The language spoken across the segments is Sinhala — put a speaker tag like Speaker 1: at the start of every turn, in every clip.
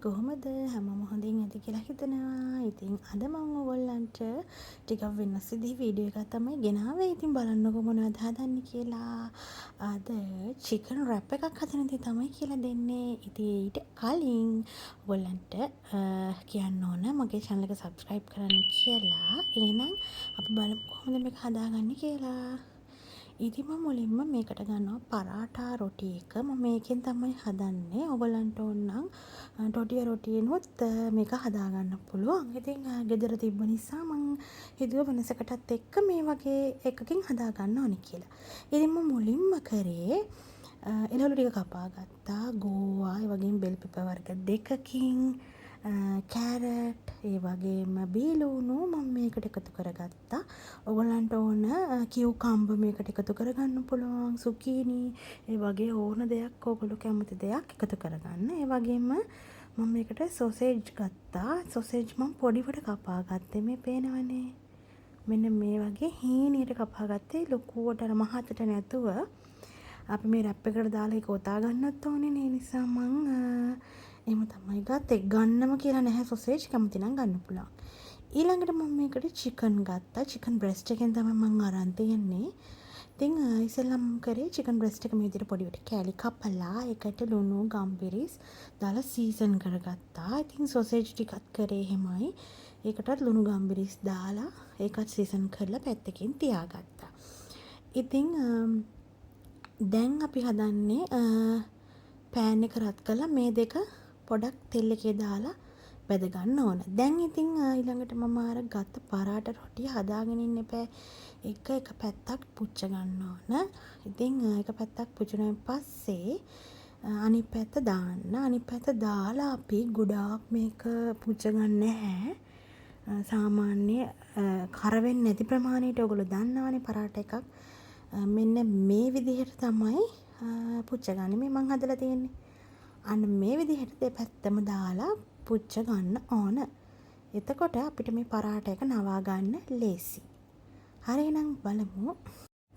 Speaker 1: කොහොමද හැමෝම හොඳින් ඇති කියලා හිතනවා. ඉතින් අද මම ඔයගොල්ලන්ට ටිකක් වෙනස් විදිහේ වීඩියෝ එකක් තමයි ගෙනාවේ. ඉතින් බලන්නකො මොනවද හදන්නේ කියලා. අද චිකන් රැප් එකක් හදන දේ තමයි කියලා දෙන්නේ. ඉතින් ඊට කලින් ඔයගොල්ලන්ට කියන්න ඕන මගේ channel එක subscribe කරන්න කියලා. එහෙනම් අපි බලමු කොහොමද මේක හදාගන්නේ කියලා. ඉතින් මම මුලින්ම මේකට ගන්නවා පරාටා රොටි එක. මම මේකෙන් තමයි හදන්නේ. ඔයගොල්ලන්ට ඕන නම් ටොටිය රොටියෙනුත් මේක හදාගන්න පුළුවන්. ඉතින් ගෙදර තිබ්බ නිසා මම හිතුවා වෙනසකටත් එක්ක මේ වගේ එකකින් හදාගන්න ඕනේ කියලා. ඉතින් මම මුලින්ම කරේ එළවලු ටික කපා ගත්තා. ගෝවා, ඒ වගේම බෙල් පෙපර් වර්ග දෙකකින් කැරට්, ඒ වගේම බීලුණු මම මේකට එකතු කරගත්තා. ඔයගොල්ලන්ට ඕන කියුකම්බර් මේකට එකතු කරගන්න පුළුවන්. සුකීනි, ඒ වගේ ඕන දෙයක් ඔයගොල්ලෝ කැමති දෙයක් එකතු කරගන්න. ඒ වගේම මම මේකට සොසේජ් ගත්තා. සොසේජ් මම පොඩිවට කපා ගත්තේ. මේ පේනවනේ. මෙන්න මේ වගේ හීනියට කපා ගත්තේ. ලොකුවට අර මහතට නැතුව. අපි මේ රැප් එකට දාලා ඒක ඔතා ගන්නත් ඕනේ. ඒ නිසා මම එහෙම තමයි ගත්තේ. ගන්නම කියලා නැහැ සොසේජ්. කැමති නම් ගන්න පුළුවන්. ඊළඟට මම මේකට චිකන් ගත්තා. චිකන් බ්‍රෙස්ට් එකෙන් තමයි මම අරන් තියන්නේ. ඉතින් ඉස්සෙල්ලා මම කරේ චිකන් බ්‍රෙස්ට් එක මේ විදිහට පොඩිවට කෑලි කපලා ඒකට ලුණු ගම්බිරිස් දාලා සීසන් කරගත්තා. ඉතින් සොසේජ් ටිකත් කරේ එහෙමයි. ඒකටත් ලුණු ගම්බිරිස් දාලා ඒකත් සීසන් කරලා පැත්තකින් තියාගත්තා. ඉතින් දැන් අපි හදන්නේ පෑන් එක රත් කරලා මේ දෙක පොඩක් තෙල් එකේ දාලා බෙද ගන්න ඕන. දැන් ඉතින් ඊළඟට මම අර ගත්ත පරාට රොටිය හදාගෙන ඉන්න එපා. එක පැත්තක් පුච්ච ගන්න ඕන. ඉතින් එක පැත්තක් පුච්චුණාන් පස්සේ අනිත් පැත්ත දාන්න. අනිත් පැත්ත දාලා අපි ගොඩාක් මේක පුච්ච ගන්න නැහැ. සාමාන්‍ය කර වෙන්නේ නැති ප්‍රමාණයට ඔයගොල්ලෝ දන්නවනේ පරාට එකක්. මෙන්න මේ විදිහට තමයි පුච්ච ගන්න. මේ මං හදලා තියෙන්නේ. අන්න මේ විදිහට දෙපැත්තම දාලා පුච්ච ගන්න ඕන. එතකොට අපිට මේ පරාට එක නවා ගන්න ලේසි. හරි එහෙනම් බලමු.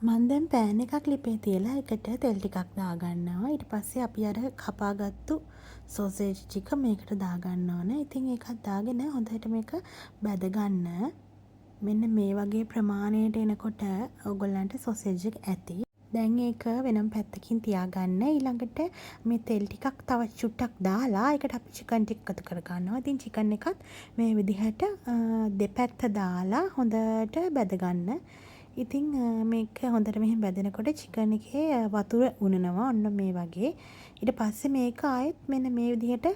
Speaker 1: මම දැන් පෑන් එකක් ලිපේ තියලා එකට තෙල් ටිකක් දාගන්නවා. ඊට පස්සේ අපි අර කපාගත්තු සොසේජ් ටික මේකට දාගන්න ඕන. ඉතින් ඒකත් දාගෙන හොඳට මේක බැද ගන්න. මෙන්න මේ වගේ ප්‍රමාණයට එනකොට ඔයගොල්ලන්ට සොසේජ් එක ඇති. දැන් ඒක වෙනම පැත්තකින් තියාගන්න. ඊළඟට මේ තෙල් ටිකක් තව චුට්ටක් දාලා ඒකට අපි චිකන් ටික එකතු කරගන්නවා. ඉතින් චිකන් එකත් මේ විදිහට දෙපැත්ත දාලා හොඳට බැද ගන්න. ඉතින් මේක හොඳට මෙහෙම බැදෙනකොට චිකන් එකේ වතුර උනනවා. ඔන්න මේ වගේ. ඊට පස්සේ මේක ආයෙත් මෙන්න මේ විදිහට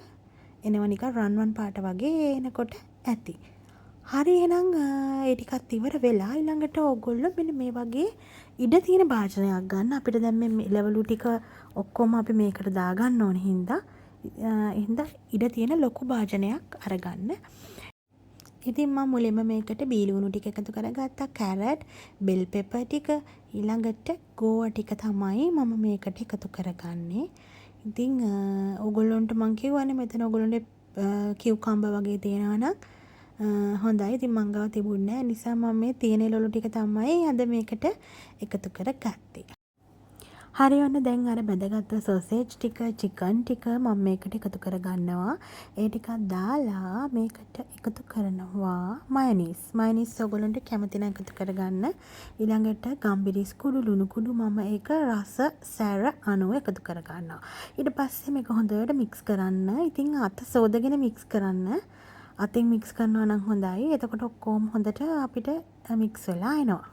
Speaker 1: එනවා නිකන් රන්වන් පාට වගේ එනකොට ඇති. හරි එහෙනම් ඒ ටිකත් ඉවර වෙලා ඊළඟට ඕගොල්ලෝ මෙන්න මේ වගේ ඉඩ තියෙන භාජනයක් ගන්න. අපිට දැන් මේ එළවලු ටික ඔක්කොම අපි මේකට දාගන්න ඕන හින්දා ඉඩ තියෙන ලොකු භාජනයක් අරගන්න. ඉතින් මම මුලින්ම මේකට බීලුණු ටික එකතු කරගත්තා. කැරට්, බෙල් පෙපර් ටික, ඊළඟට ගෝවා ටික තමයි මම මේකට එකතු කරගන්නේ. ඉතින් ඕගොල්ලන්ට මං කියවනේ මෙතන ඕගොල්ලන්ට කියුකම්බර් වගේ තියෙනවා නම් හොඳයි. ඉතින් මං ගාව තිබුණේ නැහැ. නිසා මම මේ තියෙන එළවලු ටික තමයි අද මේකට එකතු කරගත්තේ. හරි ඔන්න දැන් අර බැදගත්ත සොසේජ් ටික, චිකන් ටික මම මේකට එකතු කරගන්නවා. ඒ ටිකක් දාලා මේකට එකතු කරනවා මයොනීස්. මයොනීස් ඔයගොල්ලන්ට කැමති නම් එකතු කරගන්න. ඊළඟට ගම්බිරිස් කුඩු, ලුණු කුඩු මම ඒක රස සැර අනුව එකතු කරගන්නවා. ඊට පස්සේ මේක හොඳට මික්ස් කරන්න. ඉතින් අත සෝදගෙන මික්ස් කරන්න. අතින් මික්ස් කරනවා නම් හොඳයි. එතකොට ඔක්කොම හොඳට අපිට මික්ස් වෙලා එනවා.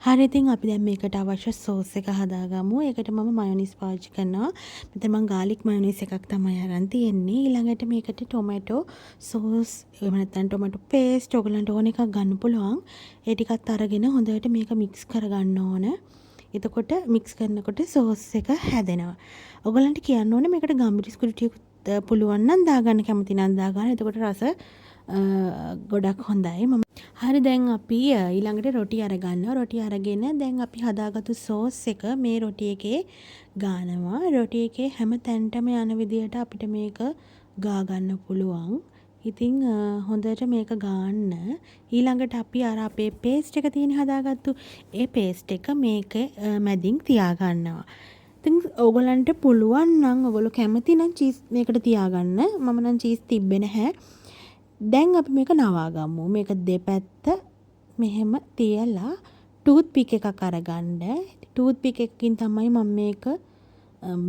Speaker 1: හරි ඉතින් අපි දැන් මේකට අවශ්‍ය සෝස් එක හදාගමු. ඒකට මම මයොනීස් පාවිච්චි කරනවා. මෙතන මම ගාලික් මයොනීස් එකක් තමයි අරන් තියෙන්නේ. ඊළඟට මේකට ටොමැටෝ සෝස් එහෙම නැත්නම් ටොමැටෝ පේස්ට් ඔයගලන්ට ඕන එකක් ගන්න පුළුවන්. ඒ ටිකත් අරගෙන හොඳට මේක මික්ස් කරගන්න ඕන. එතකොට මික්ස් කරනකොට සෝස් එක හැදෙනවා. ඔයගලන්ට කියන්න ඕනේ මේකට ගම්බිරිස් කුඩු ටික පුළුවන් නම් දාගන්න, කැමති නම් දාගන්න. එතකොට රස ගොඩක් හොඳයි. හරි දැන් අපි ඊළඟට රොටි අරගන්නවා. රොටි අරගෙන දැන් අපි හදාගත්තු සෝස් එක මේ රොටි එකේ ගානවා. රොටි එකේ හැම තැනටම යන විදිහට අපිට මේක ගා ගන්න පුළුවන්. ඉතින් හොඳට මේක ගාන්න. ඊළඟට අපි අර අපේ පේස්ට් එක තියෙන හදාගත්තු ඒ පේස්ට් එක මේක මැදින් තියා ගන්නවා. ඉතින් ඕගොල්ලන්ට පුළුවන් නම් ඔයගොල්ලෝ කැමති නම් චීස් මේකට තියාගන්න. මම නම් චීස් තිබ්බේ නැහැ. දැන් අපි මේක නවා ගමු. මේක දෙපැත්ත මෙහෙම තියලා ටූත් පික් එකක් අරගන්න. ටූත් පික් එකකින් තමයි මම මේක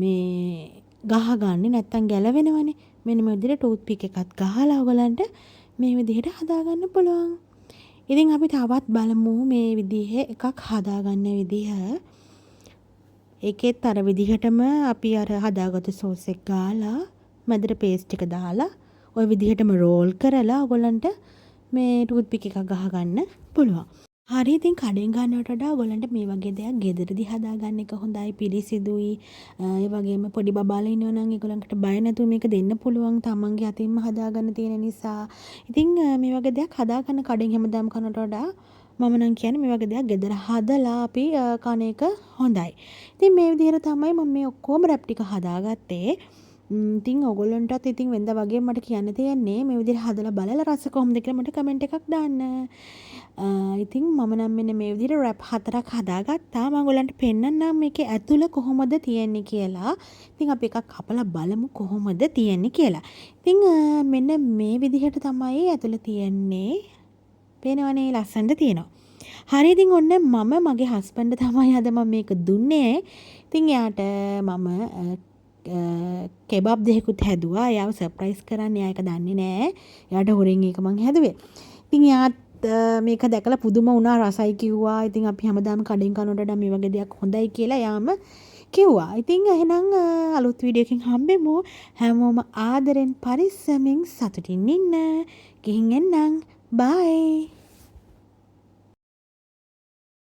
Speaker 1: මේ ගහගන්නේ. නැත්තම් ගැලවෙනවනේ. මෙන්න මේ විදිහට ටූත් පික් එකත් ගහලා ඔයගලන්ට මේ විදිහට හදාගන්න පුළුවන්. ඉතින් අපි තවත් බලමු මේ විදිහේ එකක් හදාගන්න විදිහ. ඒකෙත් අර විදිහටම අපි අර හදාගත්තු සෝස් එක ගාලා මැදට පේස්ට් එක දාලා ওই විදිහටම රෝල් කරලා ඔයගලන්ට මේ ටූත් පික් එකක් ගහගන්න පුළුවන්. හරි ඉතින් කඩෙන් ගන්නවට වඩා ඔයගලන්ට මේ වගේ දෙයක් ගෙදරදී හදාගන්න එක හොඳයි පිළිසිදුයි. ඒ වගේම පොඩි බබාලා ඉන්නවා නම් ඒගොල්ලන්ට බය නැතුව මේක දෙන්න පුළුවන්. තමන්ගේ අතින්ම හදාගන්න තියෙන නිසා. ඉතින් මේ වගේ දෙයක් හදාගන්න කඩෙන් හැමදාම කනට වඩා මම නම් කියන්නේ මේ වගේ දෙයක් ගෙදර හදලා අපි කන එක හොඳයි. ඉතින් මේ විදිහට තමයි මම මේ ඔක්කොම රැප් ටික හදාගත්තේ. ඉතින් ඔයගොල්ලන්ටත් ඉතින් වෙනද වගේ මට කියන්න තියෙන්නේ මේ විදිහට හදලා බලලා රස කොහොමද කියලා මට කමෙන්ට් එකක් දාන්න. ඉතින් මම නම් මෙන්න මේ විදිහට රැප් 4ක් හදාගත්තා. මම ඔයගොල්ලන්ට පෙන්නන්නම් මේකේ ඇතුළ කොහොමද තියෙන්නේ කියලා. ඉතින් අපි එකක් කපලා බලමු කොහොමද තියෙන්නේ කියලා. ඉතින් මෙන්න මේ විදිහට තමයි ඇතුළ තියෙන්නේ. පේනවනේ ලස්සනට තියෙනවා. හරි ඉතින් ඔන්න මම මගේ හස්බන්ඩ් තමයි අද මම මේක දුන්නේ. ඉතින් එයාට මම කෙබබ් දෙකකුත් හැදුවා. එයාව සර්ප්‍රයිස් කරන්න එයා ඒක දන්නේ නැහැ. එයාට හොරෙන් ඒක මං හැදුවේ. ඉතින් එයාත් මේක දැකලා පුදුම වුණා රසයි කිව්වා. ඉතින් අපි හැමදාම කඩෙන් කනට වඩා මේ වගේ දෙයක් හොඳයි කියලා එයාම කිව්වා. ඉතින් එහෙනම් අලුත් වීඩියෝ එකකින් හම්බෙමු. හැමෝම ආදරෙන් පරිස්සමින් සතුටින් ඉන්න. ගිහින් එන්නම්. බයි.